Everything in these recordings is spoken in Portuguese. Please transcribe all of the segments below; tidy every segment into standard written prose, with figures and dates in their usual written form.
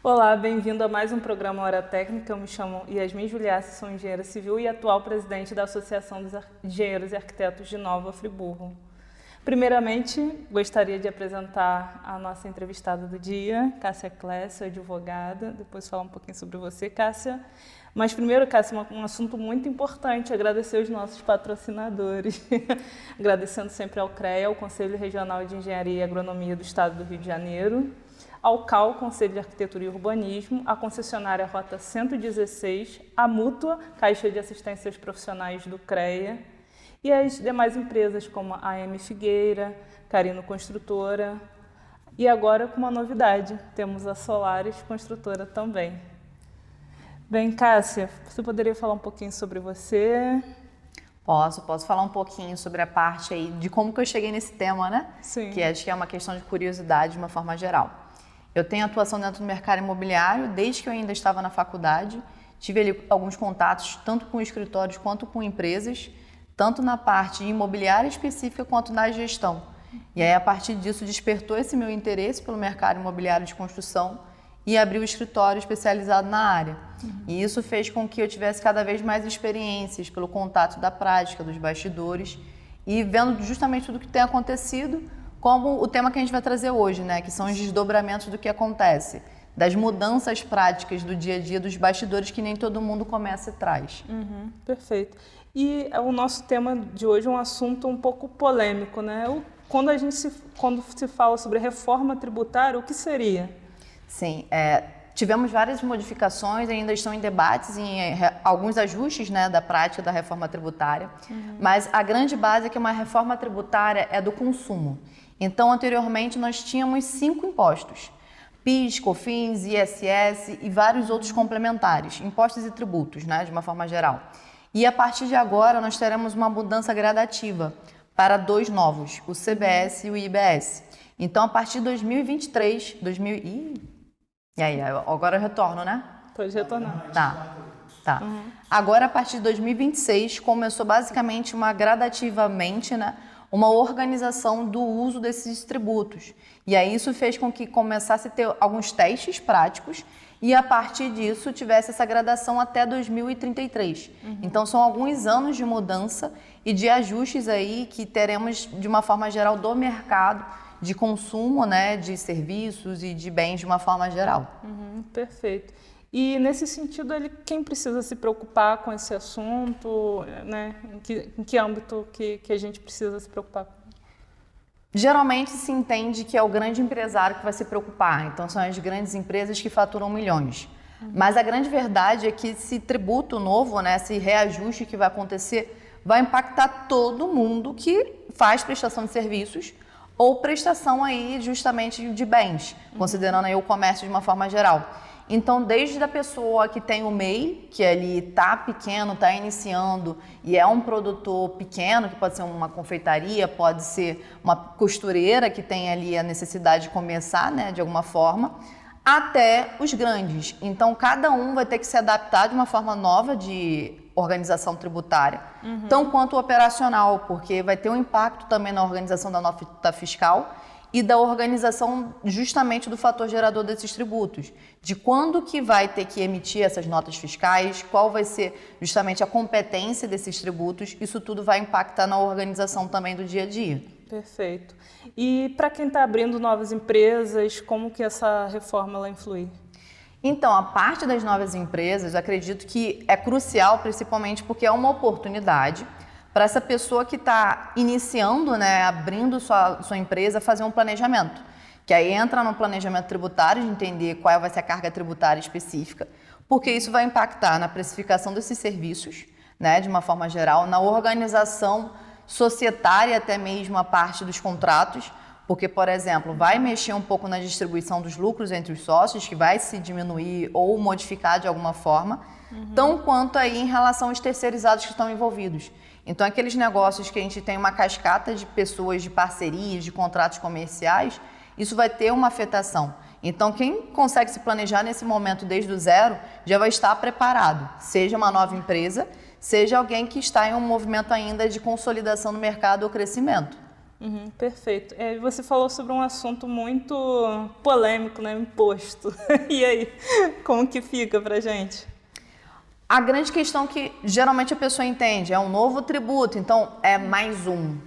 Olá, bem-vindo a mais um programa Hora Técnica. Eu me chamo Yasmin Juliassi, sou engenheira civil e atual presidente da Associação dos Engenheiros e Arquitetos de Nova Friburgo. Primeiramente, gostaria de apresentar a nossa entrevistada do dia, Cássia Clécio, advogada. Depois falar um pouquinho sobre você, Cássia. Mas primeiro, Cássia, um assunto muito importante, agradecer os nossos patrocinadores. Agradecendo sempre ao CREA, o Conselho Regional de Engenharia e Agronomia do Estado do Rio de Janeiro, ao CAU, Conselho de Arquitetura e Urbanismo, a concessionária Rota 116, a Mútua, Caixa de Assistência aos Profissionais do CREA, e as demais empresas como a AM Figueira, Carino Construtora, e agora com uma novidade, temos a Solaris Construtora também. Bem, Cássia, você poderia falar um pouquinho sobre você? Posso falar um pouquinho sobre a parte aí de como que eu cheguei nesse tema, né? Sim. Que acho que é uma questão de curiosidade de uma forma geral. Eu tenho atuação dentro do mercado imobiliário desde que eu ainda estava na faculdade. Tive ali alguns contatos tanto com escritórios quanto com empresas, tanto na parte imobiliária específica quanto na gestão. E aí, a partir disso, despertou esse meu interesse pelo mercado imobiliário de construção e abri o escritório especializado na área. E isso fez com que eu tivesse cada vez mais experiências pelo contato da prática, dos bastidores e vendo justamente tudo o que tem acontecido, como o tema que a gente vai trazer hoje, né? Que são os desdobramentos do que acontece, das mudanças práticas do dia a dia, dos bastidores que nem todo mundo começa e traz. Perfeito. E o nosso tema de hoje é um assunto um pouco polêmico, né? Quando se fala sobre reforma tributária, o que seria? Sim, tivemos várias modificações, ainda estão em debates, em alguns ajustes, né, da prática da reforma tributária, mas a grande base é que uma reforma tributária é do consumo. Então, anteriormente, nós tínhamos 5 impostos: PIS, COFINS, ISS e vários outros complementares, impostos e tributos, né, de uma forma geral. E a partir de agora, nós teremos uma mudança gradativa para 2 novos, o CBS e o IBS. Então, a partir de 2023, E aí, agora eu retorno, né? Pode retornar. Tá. Agora, a partir de 2026, começou basicamente gradativamente, né, uma organização do uso desses tributos. E aí isso fez com que começasse a ter alguns testes práticos e a partir disso tivesse essa gradação até 2033. Então são alguns anos de mudança e de ajustes aí que teremos de uma forma geral do mercado de consumo, né, de serviços e de bens de uma forma geral. Perfeito. E nesse sentido, quem precisa se preocupar com esse assunto, né? Em que âmbito que a gente precisa se preocupar? Geralmente se entende que é o grande empresário que vai se preocupar, então são as grandes empresas que faturam milhões. Mas a grande verdade é que esse tributo novo, né, esse reajuste que vai acontecer, vai impactar todo mundo que faz prestação de serviços ou prestação aí justamente de bens, considerando aí o comércio de uma forma geral. Então, desde a pessoa que tem o MEI, que ali está pequeno, está iniciando e é um produtor pequeno, que pode ser uma confeitaria, pode ser uma costureira que tem ali a necessidade de começar, né, de alguma forma, até os grandes. Então, cada um vai ter que se adaptar de uma forma nova de organização tributária, tão quanto operacional, porque vai ter um impacto também na organização da nota fiscal e da organização justamente do fator gerador desses tributos, de quando que vai ter que emitir essas notas fiscais, qual vai ser justamente a competência desses tributos, isso tudo vai impactar na organização também do dia a dia. Perfeito. E para quem está abrindo novas empresas, como que essa reforma ela influi? Então, a parte das novas empresas, eu acredito que é crucial, principalmente porque é uma oportunidade para essa pessoa que está iniciando, né, abrindo sua empresa, fazer um planejamento. Que aí entra no planejamento tributário, de entender qual vai ser a carga tributária específica, porque isso vai impactar na precificação desses serviços, né, de uma forma geral, na organização societária, até mesmo a parte dos contratos, porque, por exemplo, vai mexer um pouco na distribuição dos lucros entre os sócios, que vai se diminuir ou modificar de alguma forma, tão quanto aí em relação aos terceirizados que estão envolvidos. Então, aqueles negócios que a gente tem uma cascata de pessoas, de parcerias, de contratos comerciais, isso vai ter uma afetação. Então, quem consegue se planejar nesse momento desde o zero, já vai estar preparado, seja uma nova empresa, seja alguém que está em um movimento ainda de consolidação no mercado ou crescimento. Perfeito. Você falou sobre um assunto muito polêmico, né? Imposto. E aí, como que fica pra gente? A grande questão que geralmente a pessoa entende é um novo tributo, então é mais um,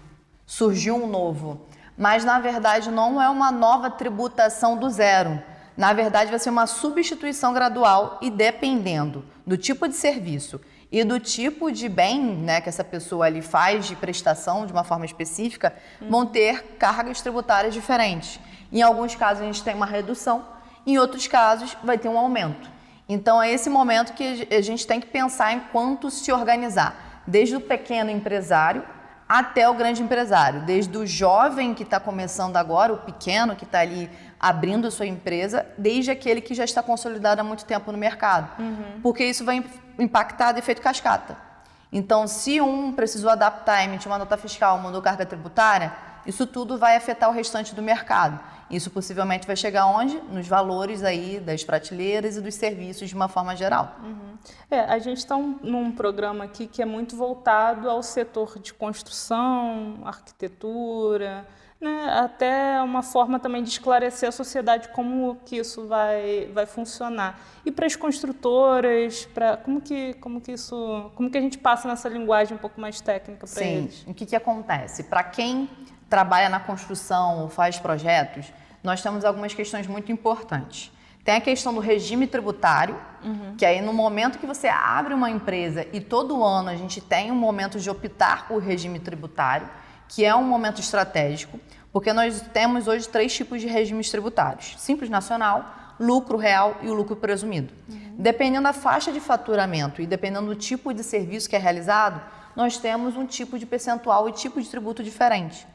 surgiu um novo. Mas na verdade não é uma nova tributação do zero. Na verdade vai ser uma substituição gradual e dependendo do tipo de serviço e do tipo de bem, né, que essa pessoa ali faz de prestação de uma forma específica, vão ter cargas tributárias diferentes. Em alguns casos a gente tem uma redução, em outros casos vai ter um aumento. Então é esse momento que a gente tem que pensar em quanto se organizar, desde o pequeno empresário até o grande empresário, desde o jovem que está começando agora, o pequeno que está ali abrindo a sua empresa, desde aquele que já está consolidado há muito tempo no mercado, porque isso vai impactar de efeito cascata. Então, se um precisou adaptar, emitir uma nota fiscal, mudou carga tributária, isso tudo vai afetar o restante do mercado. Isso possivelmente vai chegar onde? Nos valores aí das prateleiras e dos serviços de uma forma geral. A gente está num programa aqui que é muito voltado ao setor de construção, arquitetura, né? Até uma forma também de esclarecer a sociedade como que isso vai funcionar. E para as construtoras, como que a gente passa nessa linguagem um pouco mais técnica para eles? Sim, o que acontece? Para quem trabalha na construção ou faz projetos, nós temos algumas questões muito importantes. Tem a questão do regime tributário, que aí no momento que você abre uma empresa e todo ano a gente tem um momento de optar por regime tributário, que é um momento estratégico, porque nós temos hoje 3 tipos de regimes tributários: Simples Nacional, lucro real e o lucro presumido. Dependendo da faixa de faturamento e dependendo do tipo de serviço que é realizado, nós temos um tipo de percentual e tipo de tributo diferente.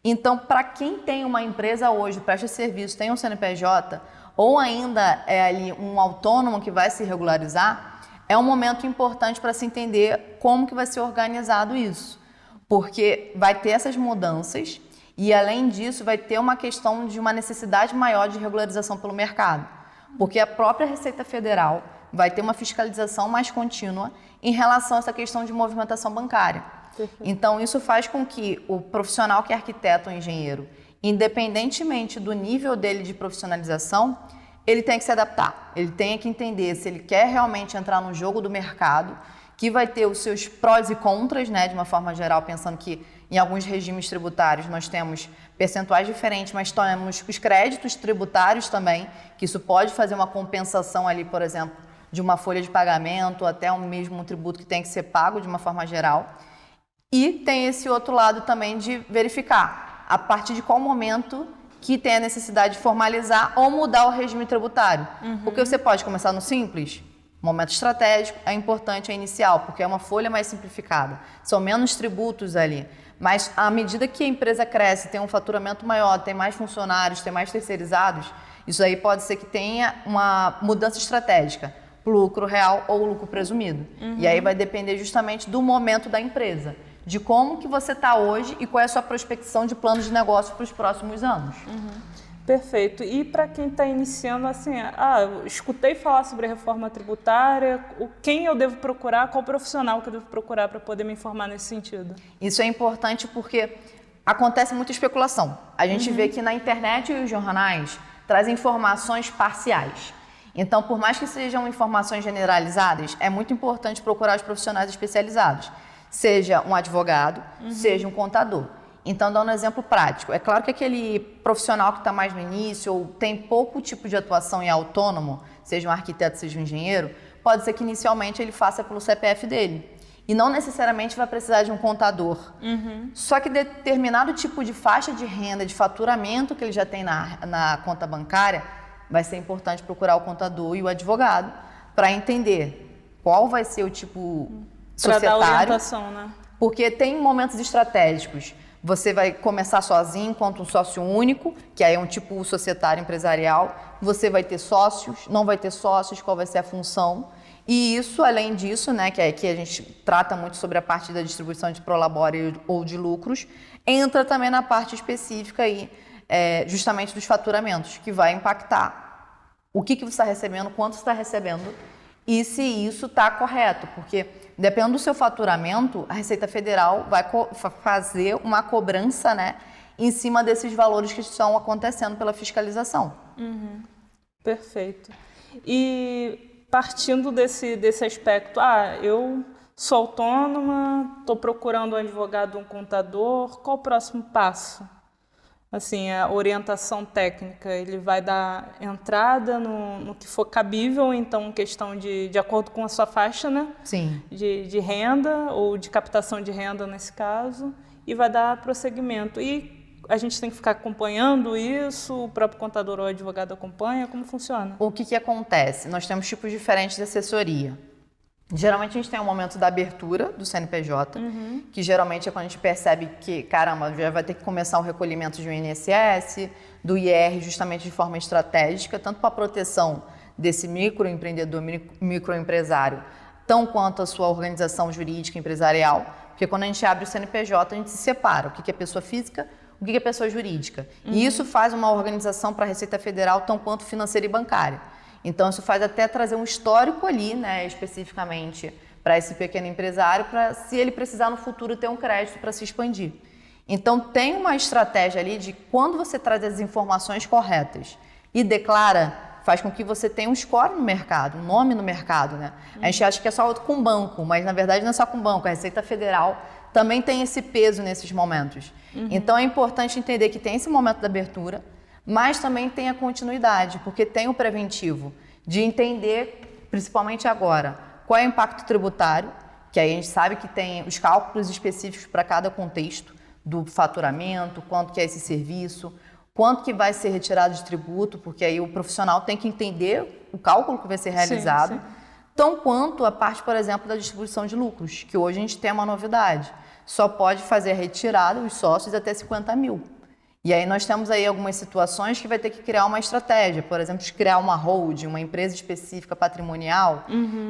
Então, para quem tem uma empresa hoje, presta serviço, tem um CNPJ, ou ainda é ali um autônomo que vai se regularizar, é um momento importante para se entender como que vai ser organizado isso. Porque vai ter essas mudanças e, além disso, vai ter uma questão de uma necessidade maior de regularização pelo mercado. Porque a própria Receita Federal vai ter uma fiscalização mais contínua em relação a essa questão de movimentação bancária. Então, isso faz com que o profissional que é arquiteto ou engenheiro, independentemente do nível dele de profissionalização, ele tem que se adaptar. Ele tem que entender se ele quer realmente entrar no jogo do mercado, que vai ter os seus prós e contras, né, de uma forma geral, pensando que em alguns regimes tributários nós temos percentuais diferentes, mas temos os créditos tributários também, que isso pode fazer uma compensação ali, por exemplo, de uma folha de pagamento, até um mesmo tributo que tem que ser pago de uma forma geral. E tem esse outro lado também de verificar a partir de qual momento que tem a necessidade de formalizar ou mudar o regime tributário. Porque você pode começar no simples, momento estratégico, é importante a inicial, porque é uma folha mais simplificada, são menos tributos ali. Mas à medida que a empresa cresce, tem um faturamento maior, tem mais funcionários, tem mais terceirizados, isso aí pode ser que tenha uma mudança estratégica, lucro real ou lucro presumido. E aí vai depender justamente do momento da empresa, de como que você está hoje e qual é a sua prospecção de plano de negócio para os próximos anos. Perfeito. E para quem está iniciando, assim, eu escutei falar sobre a reforma tributária, quem eu devo procurar, qual profissional que eu devo procurar para poder me informar nesse sentido? Isso é importante porque acontece muita especulação. A gente vê que na internet e os jornais trazem informações parciais. Então, por mais que sejam informações generalizadas, é muito importante procurar os profissionais especializados, seja um advogado, seja um contador. Então, dando um exemplo prático, é claro que aquele profissional que está mais no início ou tem pouco tipo de atuação e é autônomo, seja um arquiteto, seja um engenheiro, pode ser que inicialmente ele faça pelo CPF dele e não necessariamente vai precisar de um contador. Só que determinado tipo de faixa de renda, de faturamento que ele já tem na conta bancária, vai ser importante procurar o contador e o advogado para entender qual vai ser o tipo societário. Para dar orientação, né? Porque tem momentos estratégicos. Você vai começar sozinho, enquanto um sócio único, que aí é um tipo societário empresarial. Você vai ter sócios, não vai ter sócios, qual vai ser a função. E isso, além disso, né, que aqui a gente trata muito sobre a parte da distribuição de prolabore ou de lucros, entra também na parte específica aí, justamente dos faturamentos, que vai impactar o que você está recebendo, quanto você está recebendo e se isso está correto, porque dependendo do seu faturamento, a Receita Federal vai fazer uma cobrança, né, em cima desses valores que estão acontecendo pela fiscalização. Perfeito. E partindo desse aspecto, eu sou autônoma, estou procurando um advogado, um contador, qual o próximo passo? Assim, a orientação técnica, ele vai dar entrada no que for cabível, então questão de acordo com a sua faixa, né? Sim. De renda ou de captação de renda nesse caso, e vai dar prosseguimento. E a gente tem que ficar acompanhando isso, o próprio contador ou advogado acompanha, como funciona? O que acontece? Nós temos tipos diferentes de assessoria. Geralmente a gente tem um momento da abertura do CNPJ, que geralmente é quando a gente percebe que, caramba, já vai ter que começar o recolhimento de um INSS, do IR, justamente de forma estratégica, tanto para a proteção desse microempreendedor, microempresário, tão quanto a sua organização jurídica empresarial, porque quando a gente abre o CNPJ, a gente se separa o que é pessoa física, o que é pessoa jurídica. E isso faz uma organização para a Receita Federal, tão quanto financeira e bancária. Então, isso faz até trazer um histórico ali, né, especificamente para esse pequeno empresário, para, se ele precisar no futuro, ter um crédito para se expandir. Então, tem uma estratégia ali de quando você traz as informações corretas e declara, faz com que você tenha um score no mercado, um nome no mercado, né? A gente acha que é só com banco, mas na verdade não é só com banco, a Receita Federal também tem esse peso nesses momentos. Então, é importante entender que tem esse momento da abertura, mas também tem a continuidade, porque tem o preventivo de entender, principalmente agora, qual é o impacto tributário, que aí a gente sabe que tem os cálculos específicos para cada contexto do faturamento, quanto que é esse serviço, quanto que vai ser retirado de tributo, porque aí o profissional tem que entender o cálculo que vai ser realizado, sim. Tão quanto a parte, por exemplo, da distribuição de lucros, que hoje a gente tem uma novidade, só pode fazer a retirada, os sócios, até 50 mil. E aí nós temos aí algumas situações que vai ter que criar uma estratégia, por exemplo, de criar uma holding, uma empresa específica patrimonial,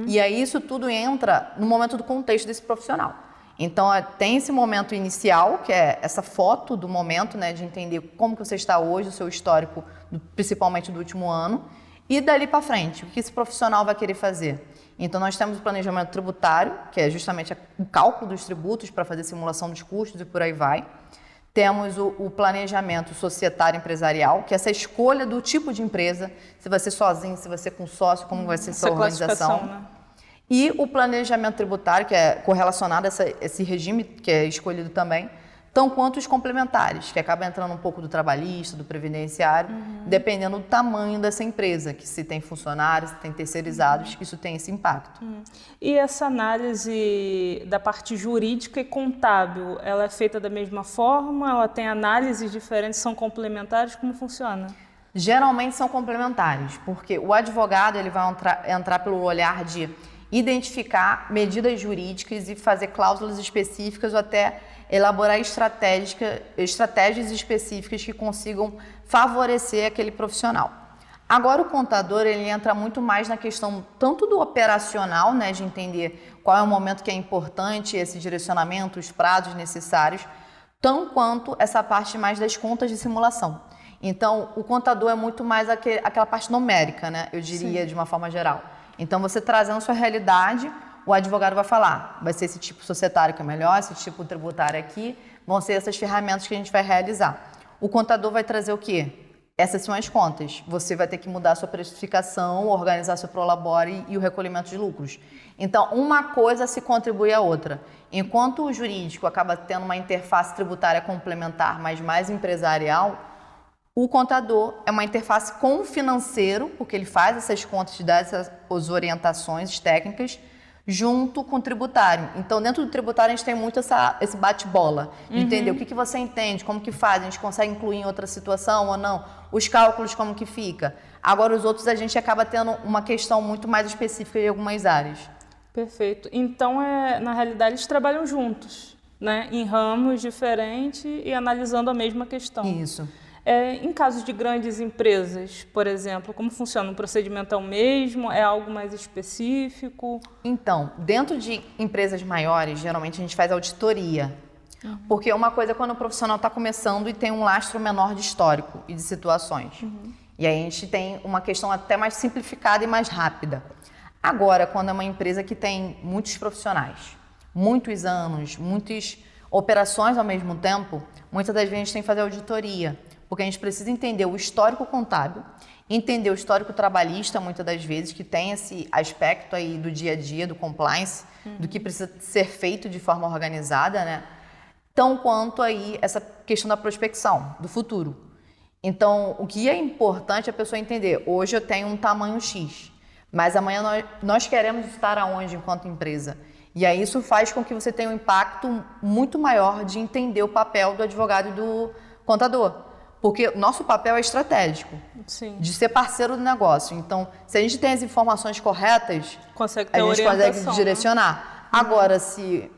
e aí isso tudo entra no momento do contexto desse profissional. Então, tem esse momento inicial, que é essa foto do momento, né, de entender como que você está hoje, o seu histórico, principalmente do último ano, e dali para frente, o que esse profissional vai querer fazer. Então, nós temos o planejamento tributário, que é justamente o cálculo dos tributos para fazer simulação dos custos e por aí vai. Temos o planejamento societário empresarial, que é essa escolha do tipo de empresa, se vai ser sozinho, se vai ser com sócio, como vai ser sua organização. Né? E o planejamento tributário, que é correlacionado a esse regime que é escolhido também, tão quanto os complementares, que acaba entrando um pouco do trabalhista, do previdenciário, dependendo do tamanho dessa empresa, que se tem funcionários, se tem terceirizados, isso tem esse impacto. E essa análise da parte jurídica e contábil, ela é feita da mesma forma? Ela tem análises diferentes, são complementares? Como funciona? Geralmente são complementares, porque o advogado ele vai entrar pelo olhar de identificar medidas jurídicas e fazer cláusulas específicas ou até elaborar estratégias específicas que consigam favorecer aquele profissional. Agora o contador ele entra muito mais na questão tanto do operacional, né, de entender qual é o momento que é importante, esse direcionamento, os prazos necessários, tão quanto essa parte mais das contas de simulação. Então, o contador é muito mais aquela parte numérica, né, eu diria, de uma forma geral. Então, você trazendo a sua realidade, o advogado vai falar, vai ser esse tipo societário que é melhor, esse tipo tributário aqui, vão ser essas ferramentas que a gente vai realizar. O contador vai trazer o quê? Essas são as contas. Você vai ter que mudar a sua precificação, organizar seu prolabore e o recolhimento de lucros. Então, uma coisa se contribui à outra. Enquanto o jurídico acaba tendo uma interface tributária complementar, mas mais empresarial, o contador é uma interface com o financeiro, porque ele faz essas contas, dá essas orientações técnicas, junto com o tributário. Então, dentro do tributário, a gente tem muito esse bate-bola, de entender o que você entende, como que faz, a gente consegue incluir em outra situação ou não, os cálculos, como que fica. Agora, os outros, a gente acaba tendo uma questão muito mais específica em algumas áreas. Perfeito. Então, na realidade, eles trabalham juntos, né? Em ramos diferentes e analisando a mesma questão. Isso. Em casos de grandes empresas, por exemplo, como funciona? O procedimento é o mesmo? É algo mais específico? Então, dentro de empresas maiores, geralmente a gente faz auditoria. Porque uma coisa é quando o profissional está começando e tem um lastro menor de histórico e de situações. E aí a gente tem uma questão até mais simplificada e mais rápida. Agora, quando é uma empresa que tem muitos profissionais, muitos anos, muitos Operações, ao mesmo tempo, muitas das vezes a gente tem que fazer auditoria, porque a gente precisa entender o histórico contábil, entender o histórico trabalhista, muitas das vezes, que tem esse aspecto aí do dia a dia, do compliance, do que precisa ser feito de forma organizada, né? Tão quanto aí essa questão da prospecção, do futuro. Então, o que é importante é a pessoa entender, hoje eu tenho um tamanho X, mas amanhã nós queremos estar aonde enquanto empresa? E aí isso faz com que você tenha um impacto muito maior de entender o papel do advogado e do contador. Porque nosso papel é estratégico, Sim. de ser parceiro do negócio. Então, se a gente tem as informações corretas, consegue ter a gente consegue né? direcionar. Agora, se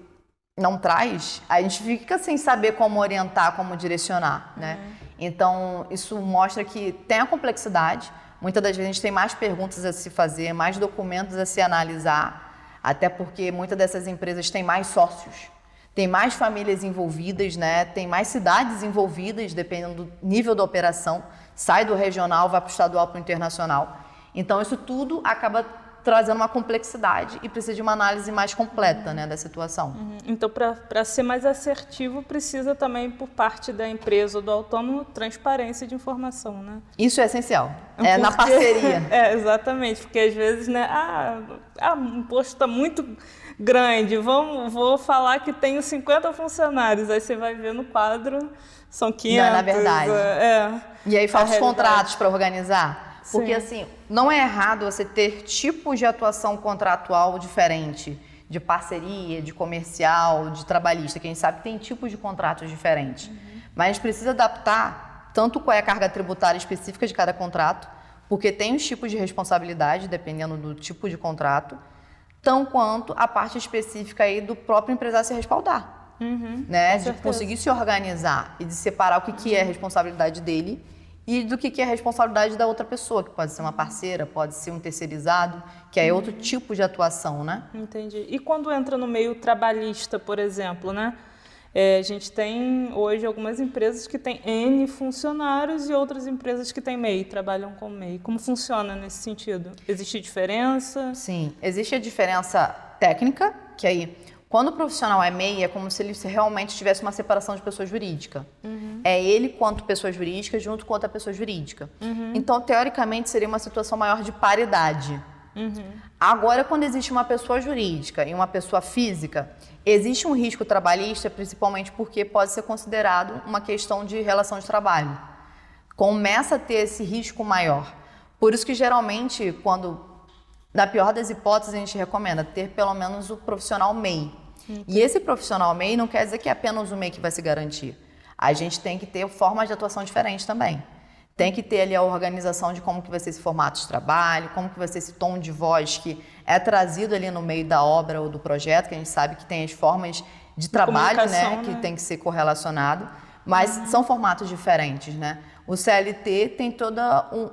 não traz, a gente fica sem saber como orientar, como direcionar, né? Então, isso mostra que tem a complexidade. Muitas das vezes a gente tem mais perguntas a se fazer, mais documentos a se analisar, até porque muitas dessas empresas têm mais sócios, tem mais famílias envolvidas, né? Tem mais cidades envolvidas, dependendo do nível da operação. Sai do regional, vai para o estadual, para o internacional. Então, isso tudo acaba trazendo uma complexidade e precisa de uma análise mais completa, né, da situação. Então, para ser mais assertivo, precisa também, por parte da empresa ou do autônomo, transparência de informação, né? Isso é essencial. É na parceria. Exatamente, porque às vezes, né, o imposto está muito grande, vou falar que tenho 50 funcionários, aí você vai ver no quadro, são 500. Não, na verdade. E aí faltam os contratos para organizar. Porque, assim, não é errado você ter tipos de atuação contratual diferente, de parceria, de comercial, de trabalhista, que a gente sabe que tem tipos de contratos diferentes. Mas a gente precisa adaptar tanto qual é a carga tributária específica de cada contrato, porque tem os tipos de responsabilidade, dependendo do tipo de contrato, tão quanto a parte específica aí do próprio empresário se respaldar. Né? De conseguir se organizar e de separar o que é a responsabilidade dele e do que é a responsabilidade da outra pessoa, que pode ser uma parceira, pode ser um terceirizado, que é outro tipo de atuação, né? Entendi. E quando entra no meio trabalhista, por exemplo, né? A gente tem hoje algumas empresas que têm N funcionários e outras empresas que têm MEI, trabalham com MEI. Como funciona nesse sentido? Existe diferença? Sim, existe a diferença técnica, que aí, quando o profissional é MEI, é como se ele realmente tivesse uma separação de pessoa jurídica. É ele quanto pessoa jurídica junto com outra pessoa jurídica. Então, teoricamente, seria uma situação maior de paridade. Agora, quando existe uma pessoa jurídica e uma pessoa física, existe um risco trabalhista, principalmente porque pode ser considerado uma questão de relação de trabalho. Começa a ter esse risco maior. Por isso que, geralmente, na pior das hipóteses, a gente recomenda ter pelo menos o profissional MEI. E esse profissional MEI não quer dizer que é apenas o MEI que vai se garantir. A gente tem que ter formas de atuação diferentes também. Tem que ter ali a organização de como que vai ser esse formato de trabalho, como que vai ser esse tom de voz que é trazido ali no meio da obra ou do projeto, que a gente sabe que tem as formas de trabalho, né, que tem que ser correlacionado, mas são formatos diferentes, né? O CLT tem todo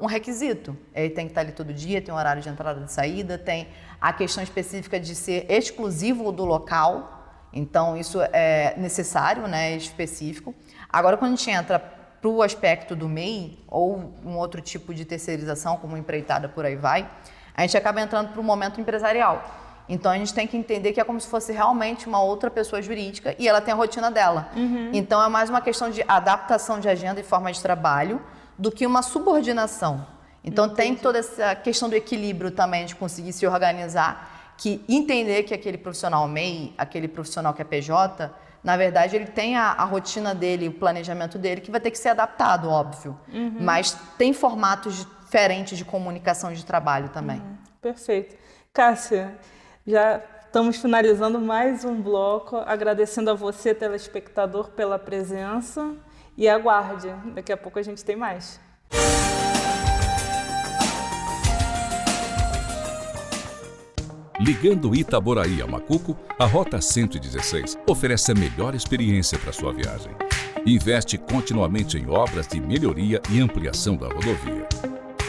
um requisito. Ele tem que estar ali todo dia, tem um horário de entrada e de saída, tem a questão específica de ser exclusivo do local, então isso é necessário, né, específico. Agora, quando a gente entra para o aspecto do MEI ou um outro tipo de terceirização, como empreitada, por aí vai, a gente acaba entrando para o momento empresarial. Então, a gente tem que entender que é como se fosse realmente uma outra pessoa jurídica e ela tem a rotina dela. Então, é mais uma questão de adaptação de agenda e forma de trabalho do que uma subordinação. Então, tem toda essa questão do equilíbrio também, de conseguir se organizar, que entender que aquele profissional MEI, aquele profissional que é PJ, na verdade, ele tem a rotina dele, o planejamento dele, que vai ter que ser adaptado, óbvio. Mas tem formatos diferentes de comunicação e de trabalho também. Perfeito. Cássia, já estamos finalizando mais um bloco, agradecendo a você, telespectador, pela presença e aguarde, daqui a pouco a gente tem mais. Ligando Itaboraí a Macuco, a Rota 116 oferece a melhor experiência para sua viagem. Investe continuamente em obras de melhoria e ampliação da rodovia.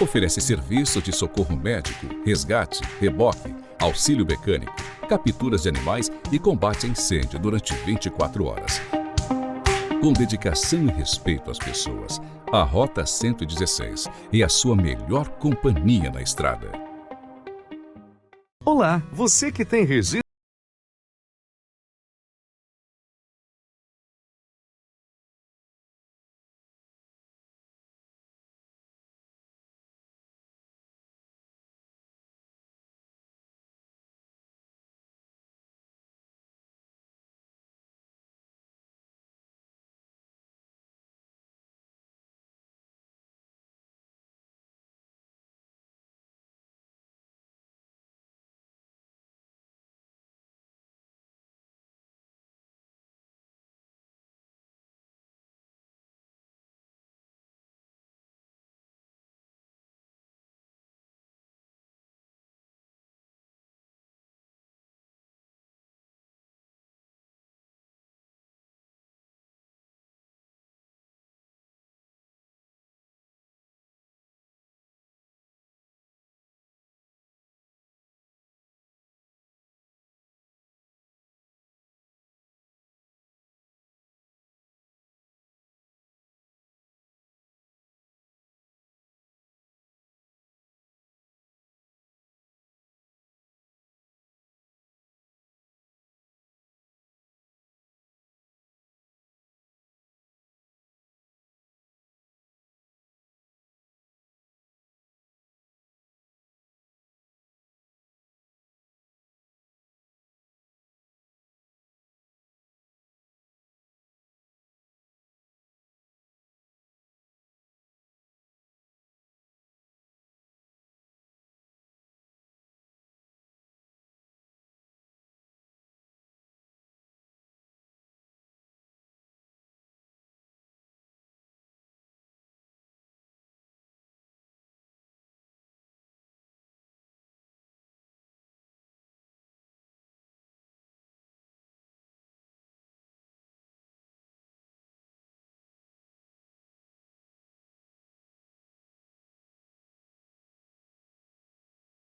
Oferece serviços de socorro médico, resgate, reboque, auxílio mecânico, capturas de animais e combate a incêndio durante 24 horas. Com dedicação e respeito às pessoas, a Rota 116 é a sua melhor companhia na estrada. Olá, você que tem registro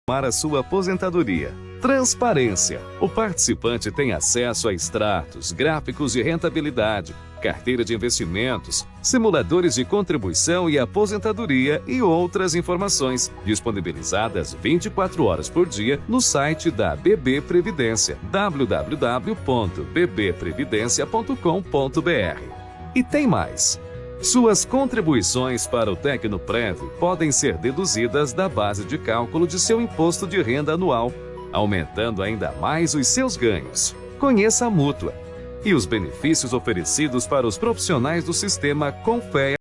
a sua aposentadoria. Transparência. O participante tem acesso a extratos, gráficos de rentabilidade, carteira de investimentos, simuladores de contribuição e aposentadoria e outras informações, disponibilizadas 24 horas por dia no site da BB Previdência, www.bbprevidencia.com.br. E tem mais! Suas contribuições para o Tecnoprev podem ser deduzidas da base de cálculo de seu imposto de renda anual, aumentando ainda mais os seus ganhos. Conheça a Mútua e os benefícios oferecidos para os profissionais do sistema Confea.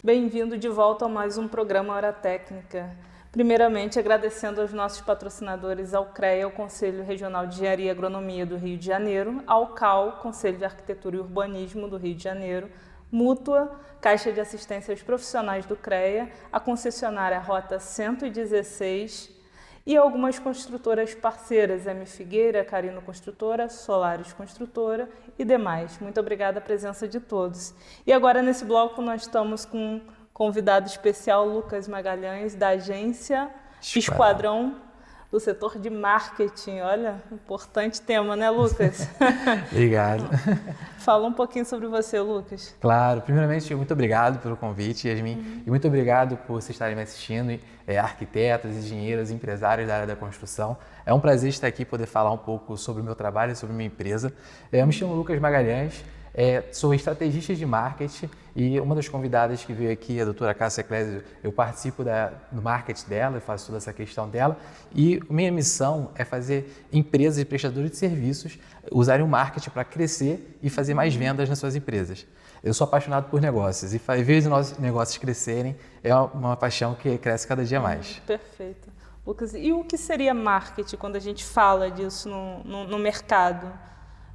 Bem-vindo de volta a mais um programa Hora Técnica. Primeiramente, agradecendo aos nossos patrocinadores, ao CREA, o Conselho Regional de Engenharia e Agronomia do Rio de Janeiro, ao CAU, Conselho de Arquitetura e Urbanismo do Rio de Janeiro, Mútua, Caixa de Assistência aos Profissionais do CREA, a concessionária Rota 116 e algumas construtoras parceiras, M. Figueira, Carino Construtora, Solaris Construtora e demais. Muito obrigada a presença de todos. E agora, nesse bloco, nós estamos com um convidado especial, Lucas Magalhães, da agência Esquadrão, do setor de marketing. Olha, importante tema, né, Lucas? Obrigado. Fala um pouquinho sobre você, Lucas. Claro, primeiramente, muito obrigado pelo convite, Yasmin, e muito obrigado por vocês estarem me assistindo, arquitetos, engenheiros, empresários da área da construção. É um prazer estar aqui e poder falar um pouco sobre o meu trabalho e sobre a minha empresa. Eu me chamo Lucas Magalhães, sou estrategista de marketing e uma das convidadas que veio aqui, a doutora Cássia Clésio, eu participo do marketing dela, eu faço toda essa questão dela e minha missão é fazer empresas e prestadores de serviços usarem o marketing para crescer e fazer mais vendas nas suas empresas. Eu sou apaixonado por negócios e ver os nossos negócios crescerem é uma paixão que cresce cada dia mais. Perfeito. Lucas, e o que seria marketing quando a gente fala disso no mercado?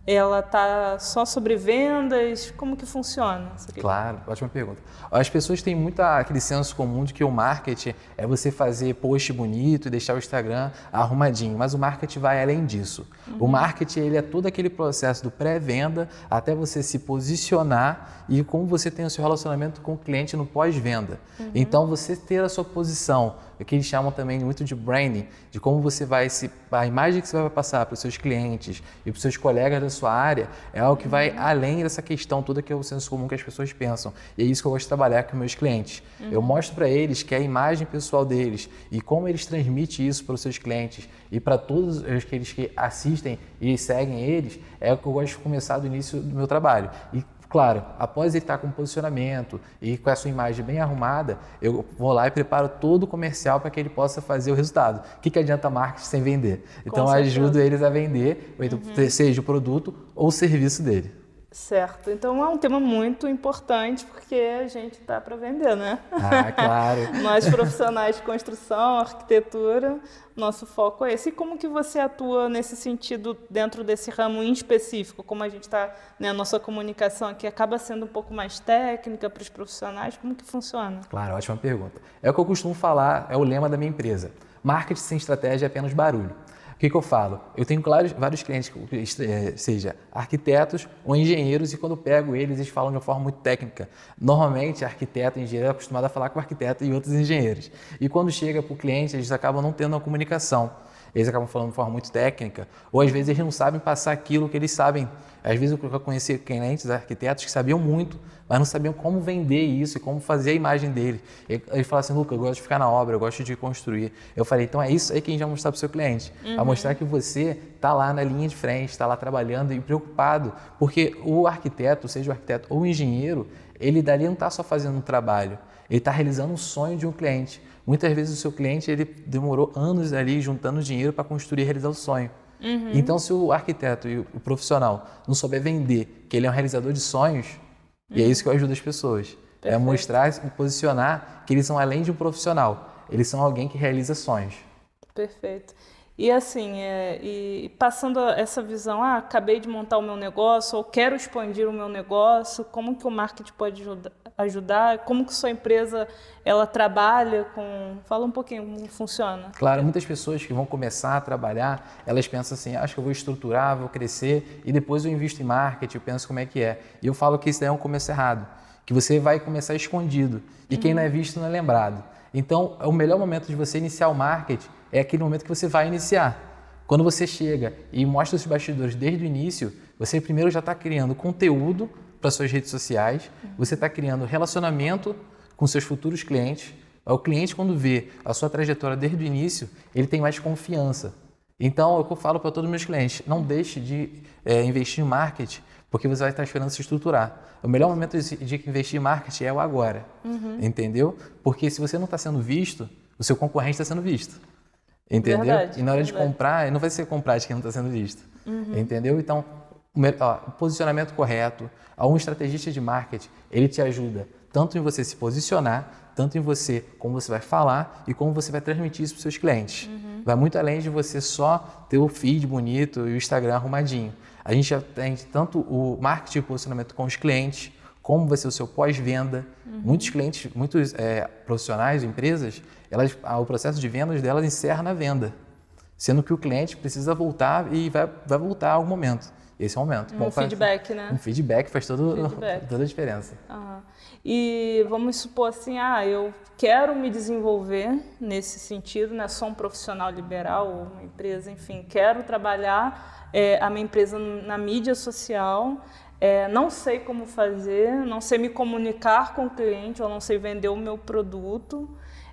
Ela está só sobre vendas? Como que funciona? Claro, ótima pergunta. As pessoas têm muito aquele senso comum de que o marketing é você fazer post bonito e deixar o Instagram arrumadinho, mas o marketing vai além disso. O marketing ele é todo aquele processo do pré-venda até você se posicionar e como você tem o seu relacionamento com o cliente no pós-venda. Então, você ter a sua posição, o que eles chamam também muito de branding, de como você vai a imagem que você vai passar para os seus clientes e para os seus colegas da sua área, é algo que vai além dessa questão toda que é o senso comum que as pessoas pensam. E é isso que eu gosto de trabalhar com meus clientes. Eu mostro para eles que é a imagem pessoal deles e como eles transmitem isso para os seus clientes e para todos aqueles que assistem e seguem eles, é o que eu gosto de começar do início do meu trabalho. E claro, após ele estar com posicionamento e com a sua imagem bem arrumada, eu vou lá e preparo todo o comercial para que ele possa fazer o resultado. O que adianta marketing sem vender? Então, eu ajudo eles a vender, seja o produto ou o serviço dele. Certo. Então, é um tema muito importante porque a gente está para vender, né? Ah, claro. Nós, profissionais de construção, arquitetura, nosso foco é esse. E como que você atua nesse sentido dentro desse ramo em específico? Como a gente está, né, a nossa comunicação aqui acaba sendo um pouco mais técnica para os profissionais, como que funciona? Claro, ótima pergunta. É o que eu costumo falar, é o lema da minha empresa. Marketing sem estratégia é apenas barulho. O que eu falo? Eu tenho vários clientes, seja arquitetos ou engenheiros, e quando eu pego eles falam de uma forma muito técnica. Normalmente, arquiteto e engenheiro é acostumado a falar com arquiteto e outros engenheiros. E quando chega para o cliente, eles acabam não tendo uma comunicação. Eles acabam falando de forma muito técnica, ou às vezes eles não sabem passar aquilo que eles sabem Às vezes eu conhecia clientes, arquitetos que sabiam muito, mas não sabiam como vender isso e como fazer a imagem dele. Ele falava assim, Lucas, eu gosto de ficar na obra, eu gosto de construir. Eu falei, então é isso aí que a gente vai mostrar para o seu cliente. Vai mostrar que você está lá na linha de frente, está lá trabalhando e preocupado. Porque o arquiteto, seja o arquiteto ou o engenheiro, ele dali não está só fazendo um trabalho, ele está realizando um sonho de um cliente. Muitas vezes o seu cliente ele demorou anos ali juntando dinheiro para construir e realizar o sonho. Então, se o arquiteto e o profissional não souber vender que ele é um realizador de sonhos, e é isso que eu ajudo as pessoas. Perfeito. É mostrar e posicionar que eles são além de um profissional, eles são alguém que realiza sonhos. Perfeito. E assim, e passando essa visão, acabei de montar o meu negócio, ou quero expandir o meu negócio, como que o marketing pode ajudar? Como que sua empresa ela trabalha com... Fala um pouquinho como funciona. Claro, muitas pessoas que vão começar a trabalhar, elas pensam assim, acho que eu vou estruturar, vou crescer e depois eu invisto em marketing, eu penso como é que é. E eu falo que isso daí é um começo errado, que você vai começar escondido e quem não é visto não é lembrado. Então, o melhor momento de você iniciar o marketing é aquele momento que você vai iniciar. Quando você chega e mostra os bastidores desde o início, você primeiro já está criando conteúdo para suas redes sociais, você está criando relacionamento com seus futuros clientes. O cliente, quando vê a sua trajetória desde o início, ele tem mais confiança. Então, é o que eu falo para todos os meus clientes, não deixe de investir em marketing, porque você vai estar esperando se estruturar. O melhor momento de investir em marketing é o agora, entendeu? Porque se você não está sendo visto, o seu concorrente está sendo visto, entendeu? Verdade, e na hora de comprar, não vai ser comprar de quem não está sendo visto, entendeu? Então, o posicionamento correto, um estrategista de marketing, ele te ajuda tanto em você se posicionar, tanto em você como você vai falar e como você vai transmitir isso para os seus clientes. Vai muito além de você só ter o feed bonito e o Instagram arrumadinho. A gente atende tanto o marketing e posicionamento com os clientes, como vai ser o seu pós-venda. Muitos clientes, muitos profissionais, empresas, o processo de vendas delas encerra na venda, sendo que o cliente precisa voltar e vai voltar a algum momento. Esse é o momento. Um feedback, né? Um feedback faz toda a diferença. E vamos supor assim, eu quero me desenvolver nesse sentido, não é só um profissional liberal ou uma empresa, enfim, quero trabalhar a minha empresa na mídia social, não sei como fazer, não sei me comunicar com o cliente, ou não sei vender o meu produto,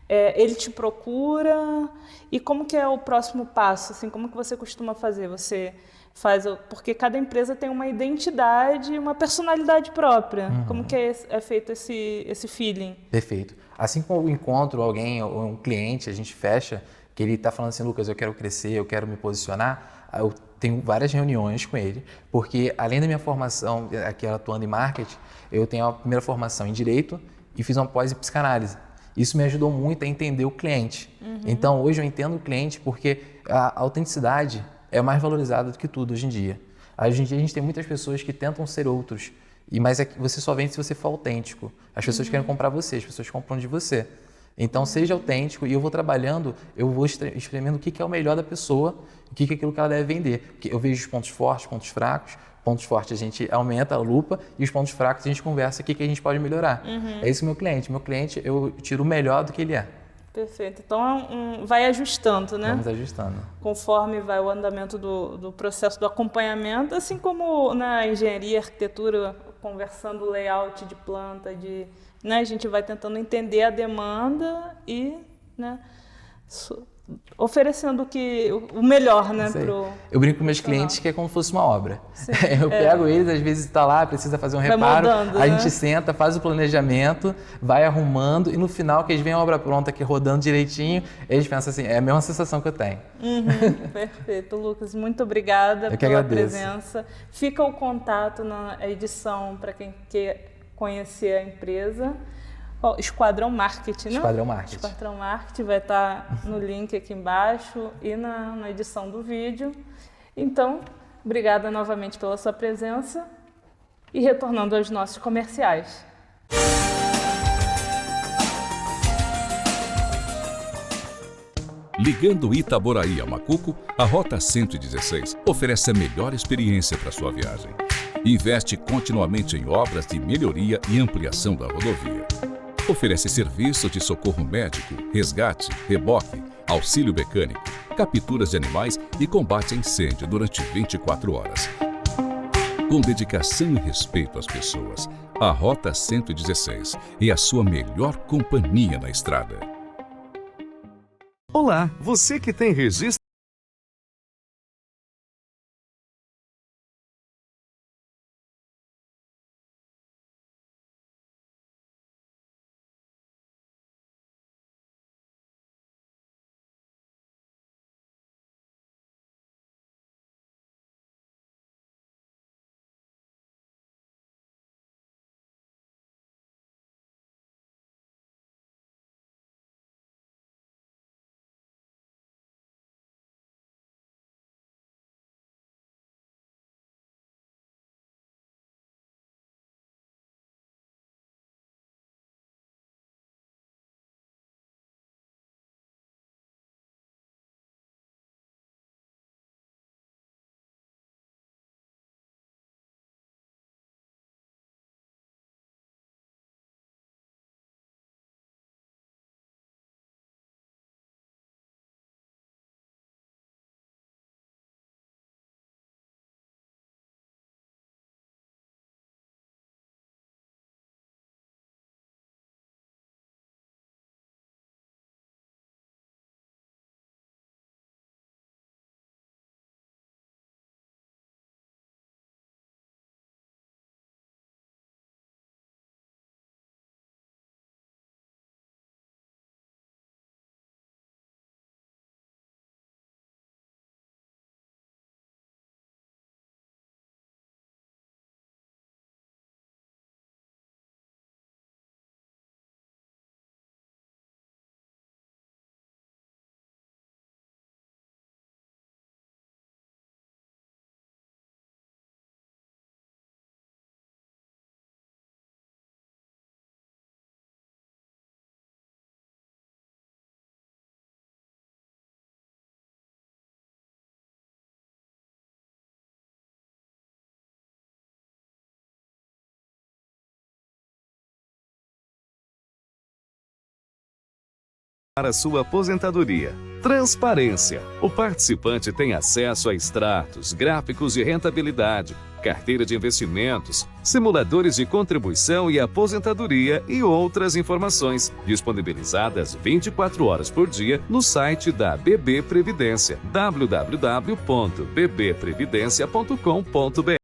ele te procura, e como que é o próximo passo? Assim, como que você costuma fazer? Você faz, porque cada empresa tem uma identidade, uma personalidade própria. Como que é feito esse feeling? Perfeito. Assim como eu encontro alguém ou um cliente, a gente fecha, que ele está falando assim, Lucas, eu quero crescer, eu quero me posicionar, eu tenho várias reuniões com ele, porque além da minha formação, aqui atuando em marketing, eu tenho a primeira formação em Direito e fiz uma pós em Psicanálise. Isso me ajudou muito a entender o cliente. Então, hoje eu entendo o cliente porque a autenticidade é mais valorizada do que tudo hoje em dia. Hoje em dia a gente tem muitas pessoas que tentam ser outros, mas você só vende se você for autêntico. As pessoas querem comprar você, as pessoas compram de você. Então seja autêntico e eu vou trabalhando, eu vou experimentando o que é o melhor da pessoa, o que é aquilo que ela deve vender. Porque eu vejo os pontos fortes, pontos fracos. Pontos fortes a gente aumenta a lupa e os pontos fracos a gente conversa o que a gente pode melhorar. É isso meu cliente. Meu cliente eu tiro o melhor do que ele é. Perfeito. Então, vai ajustando, né? Vamos ajustando. Conforme vai o andamento do processo do acompanhamento, assim como na engenharia, arquitetura, conversando o layout de planta, né? A gente vai tentando entender a demanda e, né, oferecendo o melhor, né? Eu brinco com meus clientes que é como se fosse uma obra. Eu pego eles, às vezes está lá, precisa fazer um reparo, moldando, a gente senta, faz o planejamento, vai arrumando e no final que eles veem a obra pronta aqui rodando direitinho, eles pensam assim, é a mesma sensação que eu tenho. Perfeito, Lucas, muito obrigada pela presença. Fica o contato na edição para quem quer conhecer a empresa. Esquadrão Marketing, né? Esquadrão Marketing. Esquadrão Marketing vai estar no link aqui embaixo e na edição do vídeo. Então, obrigada novamente pela sua presença e retornando aos nossos comerciais. Ligando Itaboraí a Macuco, a Rota 116 oferece a melhor experiência para sua viagem. Investe continuamente em obras de melhoria e ampliação da rodovia. Oferece serviços de socorro médico, resgate, reboque, auxílio mecânico, capturas de animais e combate a incêndio durante 24 horas. com dedicação e respeito às pessoas. A Rota 116 é a sua melhor companhia na estrada. Olá, você que tem registro para sua aposentadoria. Transparência. O participante tem acesso a extratos, gráficos de rentabilidade, carteira de investimentos, simuladores de contribuição e aposentadoria e outras informações, disponibilizadas 24 horas por dia no site da BB Previdência, www.bbprevidencia.com.br.